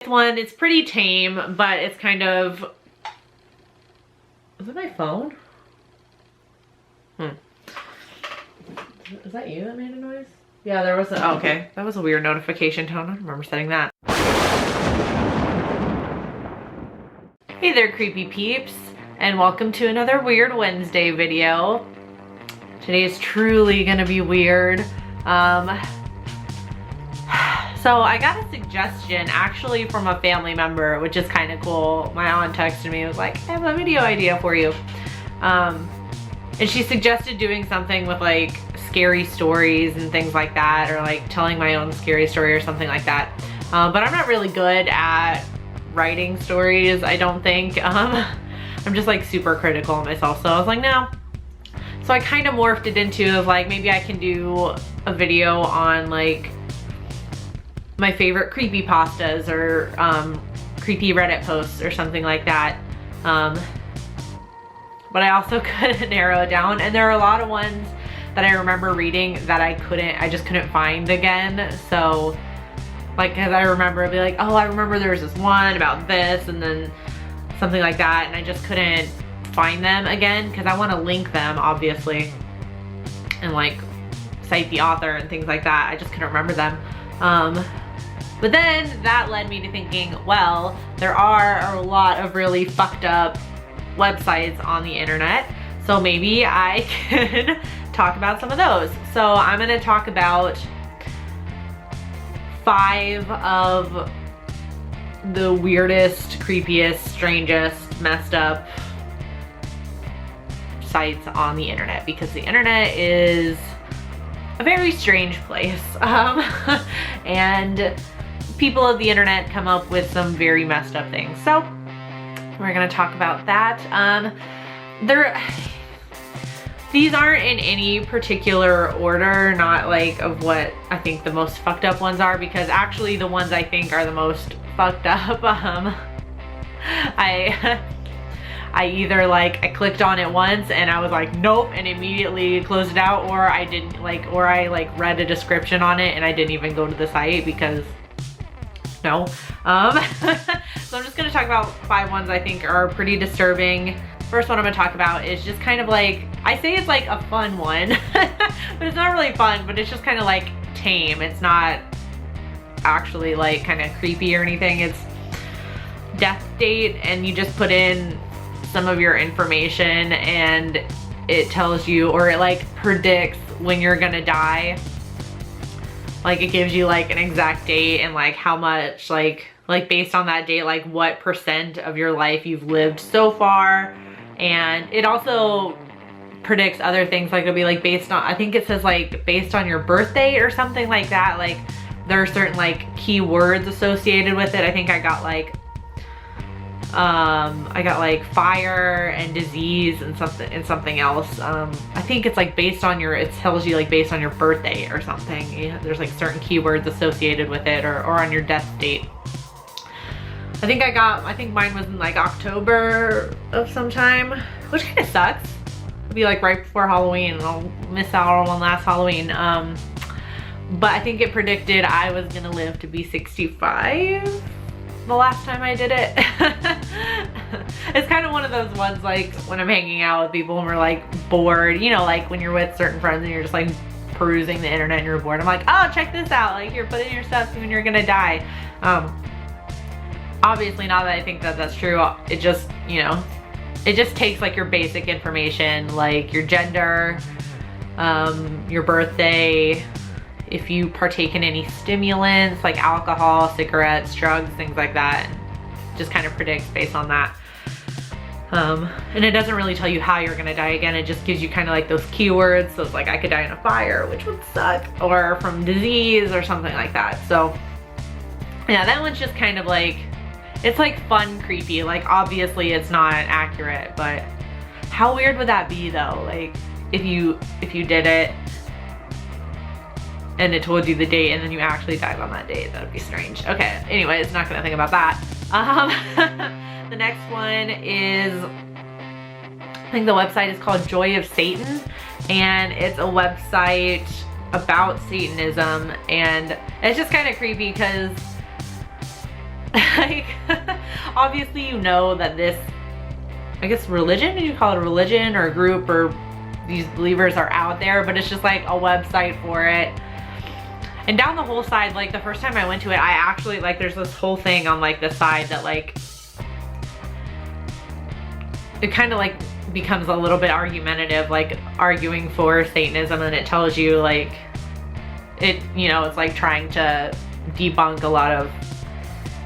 one. It's pretty tame, but it's kind of... Is it my phone? Is that you that made a noise? Yeah, there was a... Oh, okay. That was a weird notification tone. I don't remember setting that. Hey there, creepy peeps, and welcome to another Weird Wednesday video. Today is truly gonna be weird. So I got a suggestion actually from a family member, which is kind of cool. My aunt texted me and was like, I have a video idea for you. And she suggested doing something with like scary stories and things like that, or like telling my own scary story or something like that. But I'm not really good at writing stories, I don't think. I'm just like super critical of myself, so I was like, no. So I kind of morphed it into like, maybe I can do a video on like my favorite creepypastas or creepy Reddit posts or something like that. But I also couldn't narrow it down, and there are a lot of ones that I remember reading that I just couldn't find again. So like, cause I remember I'd be like, oh, I remember there was this one about this and then something like that, and I just couldn't find them again because I want to link them obviously and like cite the author and things like that. I just couldn't remember them. But then that led me to thinking, well, there are a lot of really fucked up websites on the internet, so maybe I can talk about some of those. So I'm gonna talk about 5 of the weirdest, creepiest, strangest, messed up sites on the internet, because the internet is a very strange place. And people of the internet come up with some very messed up things. So we're gonna talk about that. These aren't in any particular order, not like of what I think the most fucked up ones are, because actually the ones I think are the most fucked up, I either like, I clicked on it once and I was like, nope, and immediately closed it out, or I didn't like, or I like read a description on it and I didn't even go to the site because no. So I'm just gonna talk about 5 ones I think are pretty disturbing. First one I'm gonna talk about is just kind of like, I say it's like a fun one, but it's not really fun, but it's just kind of like tame. It's not actually like kind of creepy or anything. It's death date, and you just put in some of your information and it tells you, or it like predicts when you're gonna die. Like it gives you like an exact date and like how much, like based on that date, like what % of your life you've lived so far. And it also predicts other things, like it'll be like based on, I think it says like based on your birthday or something like that. Like there are certain like keywords associated with it. I think I got like fire and disease and something else. I think it's like based on your, it tells you like based on your birthday or something. Yeah, there's like certain keywords associated with it, or on your death date. I think mine was in like October of some time, which kind of sucks. It'll be like right before Halloween and I'll miss out on last Halloween. But I think it predicted I was gonna live to be 65 the last time I did it. It's kind of one of those ones like when I'm hanging out with people and we're like bored, you know, like when you're with certain friends and you're just like perusing the internet and you're bored. I'm like, oh, check this out. Like here, put in your stuff when you're gonna die. Obviously, now that I think that that's true, it just, you know, it just takes like your basic information, like your gender, your birthday, if you partake in any stimulants like alcohol, cigarettes, drugs, things like that. Just kind of predicts based on that. And it doesn't really tell you how you're gonna die again. It just gives you kind of like those keywords. So it's like, I could die in a fire, which would suck, or from disease or something like that. So yeah, that one's just kind of like, it's like fun creepy. Like obviously it's not accurate, but how weird would that be though? Like if you did it and it told you the date and then you actually died on that date, that would be strange. Okay, anyways, not gonna think about that. The next one is, I think the website is called Joy of Satan, and it's a website about Satanism, and it's just kind of creepy because Like, obviously you know that this, I guess religion, did you call it a religion or a group, or these believers are out there, but it's just like a website for it. And down the whole side, like the first time I went to it, I actually, like, there's this whole thing on like the side that like, it kind of like becomes a little bit argumentative, like arguing for Satanism, and it tells you like, it, you know, it's like trying to debunk a lot of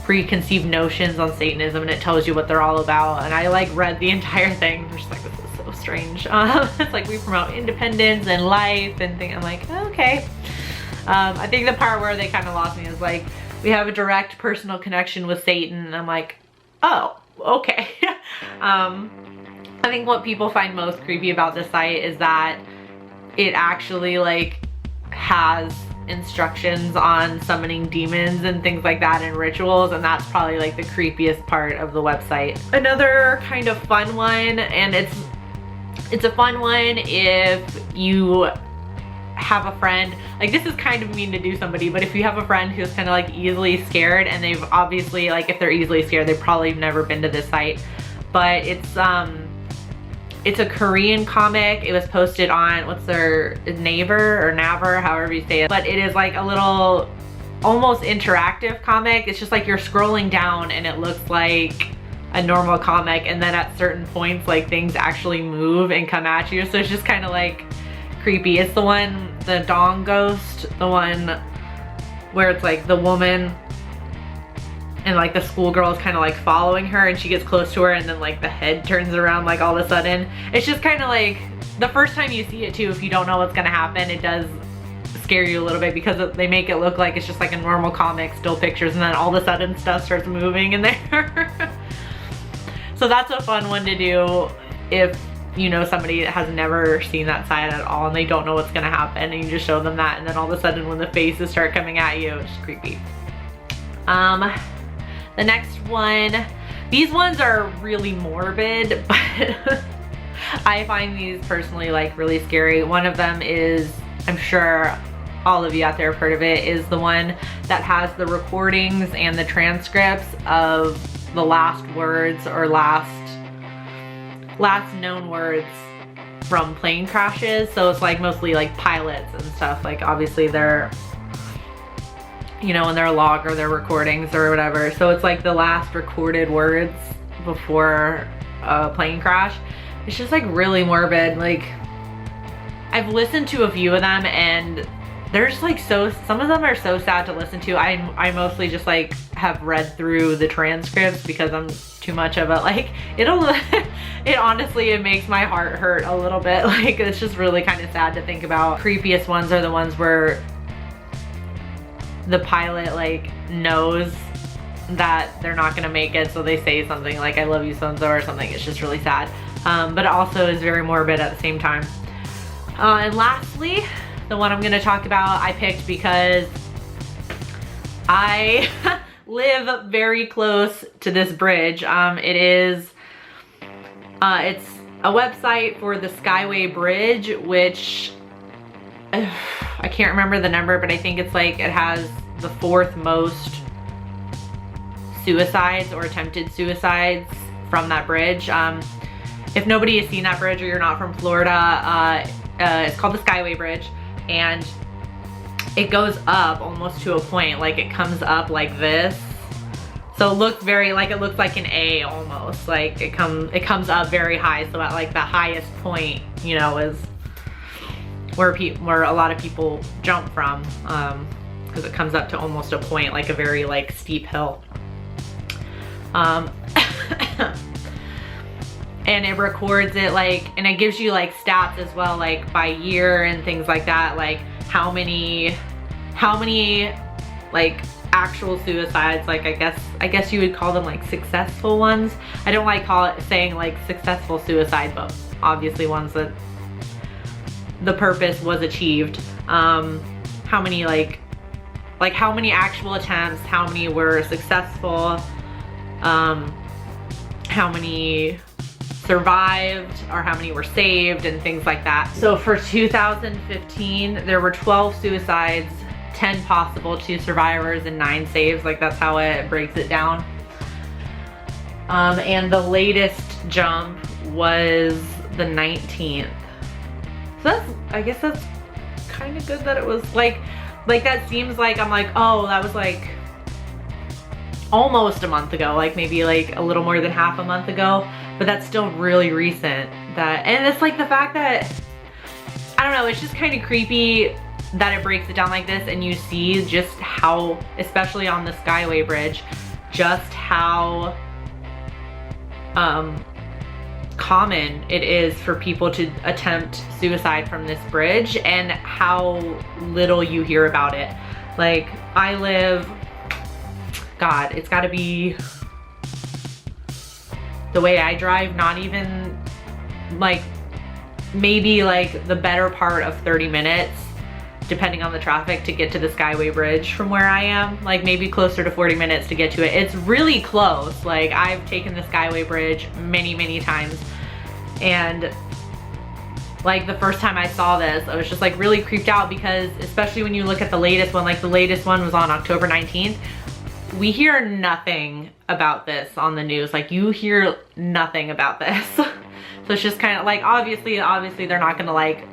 preconceived notions on Satanism, and it tells you what they're all about. And I like read the entire thing. I'm just like, this is so strange. It's like, we promote independence and life and things. I'm like, okay. I think the part where they kind of lost me is like, we have a direct personal connection with Satan. And I'm like, oh, okay. I think what people find most creepy about this site is that it actually like has instructions on summoning demons and things like that and rituals, and that's probably like the creepiest part of the website. Another kind of fun one, and it's a fun one if you have a friend, like, this is kind of mean to do somebody, but if you have a friend who's kind of like easily scared, and they've obviously, like, if they're easily scared, they've probably never been to this site, but it's a Korean comic. It was posted on, what's their, Naver, however you say it. But it is like a little, almost interactive comic. It's just like you're scrolling down and it looks like a normal comic, and then at certain points, like, things actually move and come at you. So it's just kind of like creepy. It's the one, the Dong Ghost, the one where it's like the woman and like the schoolgirl is kind of like following her, and she gets close to her, and then like the head turns around like all of a sudden. It's just kind of like, the first time you see it too, if you don't know what's gonna happen, it does scare you a little bit, because they make it look like it's just like a normal comic, still pictures, and then all of a sudden stuff starts moving in there. So that's a fun one to do if you know somebody that has never seen that side at all and they don't know what's gonna happen, and you just show them that, and then all of a sudden when the faces start coming at you, it's creepy. The next one, these ones are really morbid, but I find these personally like really scary. One of them is, I'm sure all of you out there have heard of it, is the one that has the recordings and the transcripts of the last words or last known words from plane crashes. So it's like mostly like pilots and stuff, like obviously they're, you know, in their log or their recordings or whatever. So it's like the last recorded words before a plane crash. It's just like really morbid. Like, I've listened to a few of them, and they're just like so, some of them are so sad to listen to. I mostly just like have read through the transcripts because I'm too much of it. Like, it honestly, it makes my heart hurt a little bit. Like, it's just really kind of sad to think about. Creepiest ones are the ones where the pilot like knows that they're not gonna make it, so they say something like, I love you so-and-so or something. It's just really sad, but it also is very morbid at the same time. And lastly, the one I'm gonna talk about, I picked because I live very close to this bridge. It's a website for the Skyway Bridge, which I can't remember the number, but I think it's like, it has the 4th most suicides or attempted suicides from that bridge. If nobody has seen that bridge or you're not from Florida, it's called the Skyway Bridge, and it goes up almost to a point, like it comes up like this. So it looks very, like, it looks like an A almost, like it comes up very high. So at like the highest point, you know, is where a lot of people jump from, because it comes up to almost a point, like a very like steep hill. And it records it, like, and it gives you like stats as well, like by year and things like that, like how many like actual suicides, like I guess you would call them like successful ones. I don't like saying like successful suicide, but obviously ones that the purpose was achieved. How many like how many actual attempts, how many were successful, how many survived, or how many were saved, and things like that. So for 2015, there were 12 suicides 10 possible, 2 survivors, and 9 saves. Like that's how it breaks it down. And the latest jump was the 19th. So that's, I guess that's kind of good that it was like that seems like I'm like, oh, that was like almost a month ago, like maybe like a little more than half a month ago, but that's still really recent. That, and it's like the fact that, I don't know, it's just kind of creepy that it breaks it down like this and you see just how, especially on the Skyway Bridge, just how common it is for people to attempt suicide from this bridge and how little you hear about it. Like I live, God, it's gotta be, the way I drive, not even like, maybe like the better part of 30 minutes, depending on the traffic, to get to the Skyway Bridge from where I am. Like maybe closer to 40 minutes to get to it. It's really close. Like I've taken the Skyway Bridge many, many times. And like the first time I saw this, I was just like really creeped out because especially when you look at the latest one, like the latest one was on October 19th. We hear nothing about this on the news. Like you hear nothing about this. So it's just kind of like, obviously they're not gonna like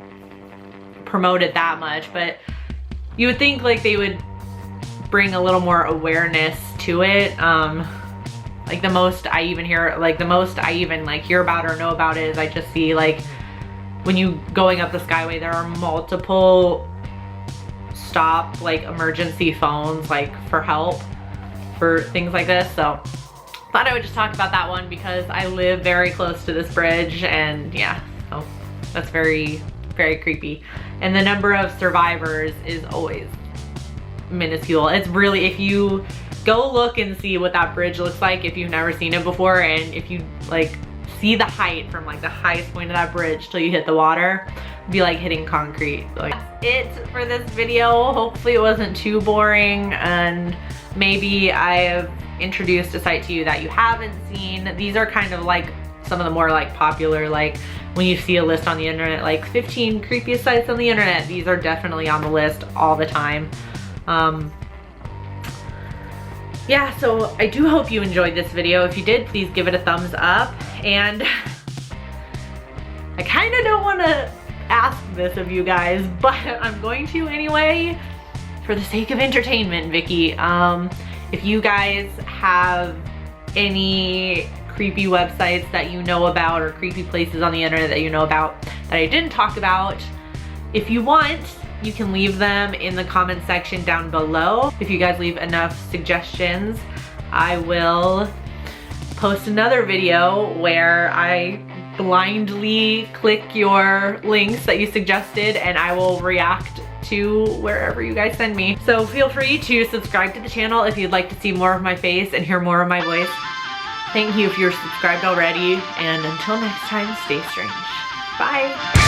promote it that much, but you would think like they would bring a little more awareness to it. Like the most I even hear about or know about it is I just see like when you going up the Skyway, there are multiple stop like emergency phones like for help for things like this. So thought I would just talk about that one because I live very close to this bridge, and yeah, so that's very, very creepy. And the number of survivors is always minuscule. It's really, if you go look and see what that bridge looks like if you've never seen it before, and if you like see the height from like the highest point of that bridge till you hit the water, it'd be like hitting concrete. Like, that's it for this video. Hopefully it wasn't too boring, and maybe I have introduced a site to you that you haven't seen. These are kind of like some of the more like popular, like when you see a list on the internet, like 15 creepiest sites on the internet, these are definitely on the list all the time. Yeah, so I do hope you enjoyed this video. If you did, please give it a thumbs up. And I kind of don't want to ask this of you guys, but I'm going to anyway, for the sake of entertainment, Vicky. If you guys have any creepy websites that you know about, or creepy places on the internet that you know about that I didn't talk about, if you want, you can leave them in the comment section down below. If you guys leave enough suggestions, I will post another video where I blindly click your links that you suggested, and I will react to wherever you guys send me. So feel free to subscribe to the channel if you'd like to see more of my face and hear more of my voice. Thank you if you're subscribed already, and until next time, stay strange. Bye.